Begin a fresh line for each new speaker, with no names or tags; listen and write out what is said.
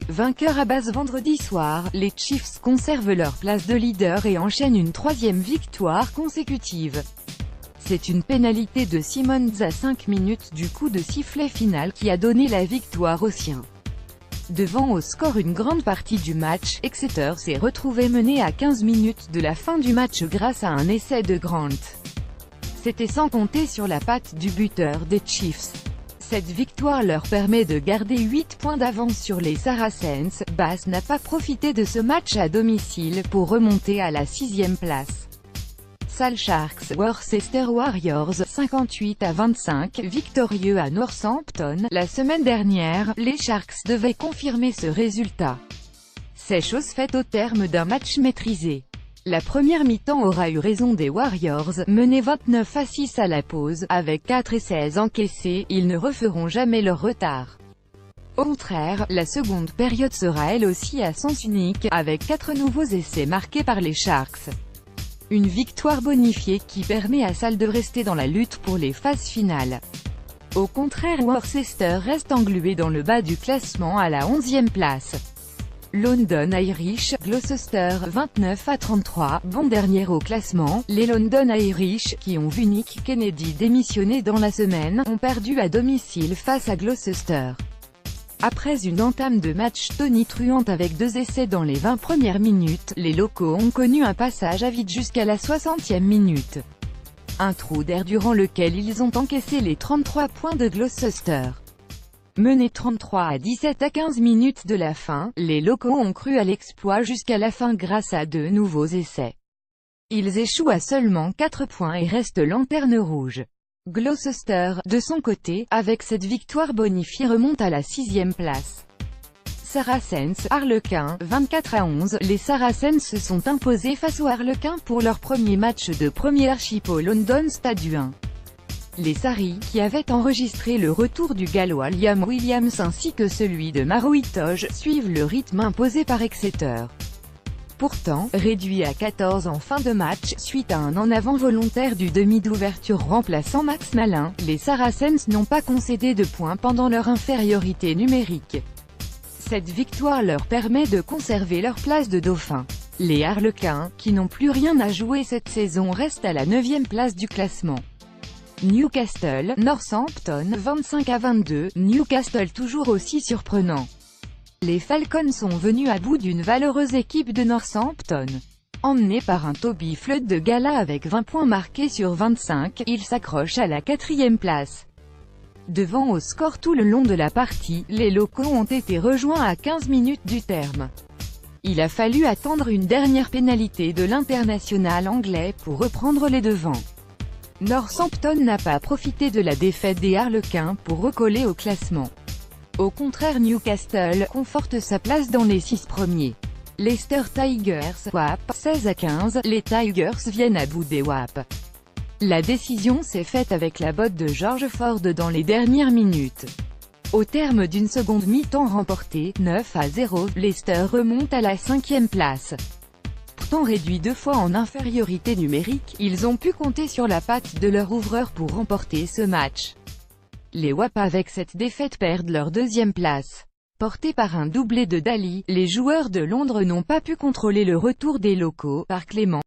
Vainqueurs à base vendredi soir, les Chiefs conservent leur place de leader et enchaînent une troisième victoire consécutive. C'est une pénalité de Simmons à 5 minutes du coup de sifflet final qui a donné la victoire aux siens. Devant au score une grande partie du match, Exeter s'est retrouvé mené à 15 minutes de la fin du match grâce à un essai de Grant. C'était sans compter sur la patte du buteur des Chiefs. Cette victoire leur permet de garder 8 points d'avance sur les Saracens. Bass n'a pas profité de ce match à domicile pour remonter à la 6e place. Sale Sharks, Worcester Warriors, 58-25, victorieux à Northampton. La semaine dernière, les Sharks devaient confirmer ce résultat. C'est chose faite au terme d'un match maîtrisé. La première mi-temps aura eu raison des Warriors, menés 29-6 à la pause, avec 4 essais encaissés, ils ne referont jamais leur retard. Au contraire, la seconde période sera elle aussi à sens unique, avec 4 nouveaux essais marqués par les Sharks. Une victoire bonifiée qui permet à Sale de rester dans la lutte pour les phases finales. Au contraire, Worcester reste englué dans le bas du classement à la 11e place. London Irish, Gloucester, 29-33, bon dernier au classement. Les London Irish, qui ont vu Nick Kennedy démissionner dans la semaine, ont perdu à domicile face à Gloucester. Après une entame de match tonitruante avec 2 essais dans les 20 premières minutes, les locaux ont connu un passage à vide jusqu'à la 60e minute. Un trou d'air durant lequel ils ont encaissé les 33 points de Gloucester. Menés 33-17 à 15 minutes de la fin, les locaux ont cru à l'exploit jusqu'à la fin grâce à 2 nouveaux essais. Ils échouent à seulement 4 points et restent lanterne rouge. Gloucester, de son côté, avec cette victoire bonifiée remonte à la 6e place. Saracens, Harlequins, 24-11, les Saracens se sont imposés face aux Harlequins pour leur premier match de Premiership au London Stadium. Les Saris, qui avaient enregistré le retour du Gallois Liam Williams ainsi que celui de Maro Itoje, suivent le rythme imposé par Exeter. Pourtant, réduit à 14 en fin de match, suite à un en-avant volontaire du demi d'ouverture remplaçant Max Malin, les Saracens n'ont pas concédé de points pendant leur infériorité numérique. Cette victoire leur permet de conserver leur place de dauphin. Les Harlequins, qui n'ont plus rien à jouer cette saison restent à la 9e place du classement. Newcastle, Northampton, 25-22, Newcastle toujours aussi surprenant. Les Falcons sont venus à bout d'une valeureuse équipe de Northampton. Emmenés par un Toby Flood de gala avec 20 points marqués sur 25, ils s'accrochent à la 4e place. Devant au score tout le long de la partie, les locaux ont été rejoints à 15 minutes du terme. Il a fallu attendre une dernière pénalité de l'international anglais pour reprendre les devants. Northampton n'a pas profité de la défaite des Harlequins pour recoller au classement. Au contraire, Newcastle conforte sa place dans les 6 premiers. Leicester Tigers, WAP, 16-15, les Tigers viennent à bout des WAP. La décision s'est faite avec la botte de George Ford dans les dernières minutes. Au terme d'une seconde mi-temps remportée, 9-0, Leicester remonte à la 5e place. Pourtant réduits 2 fois en infériorité numérique, ils ont pu compter sur la patte de leur ouvreur pour remporter ce match. Les WAP avec cette défaite perdent leur 2e place. Portés par un doublé de Daly, les joueurs de Londres n'ont pas pu contrôler le retour des locaux, par Clément.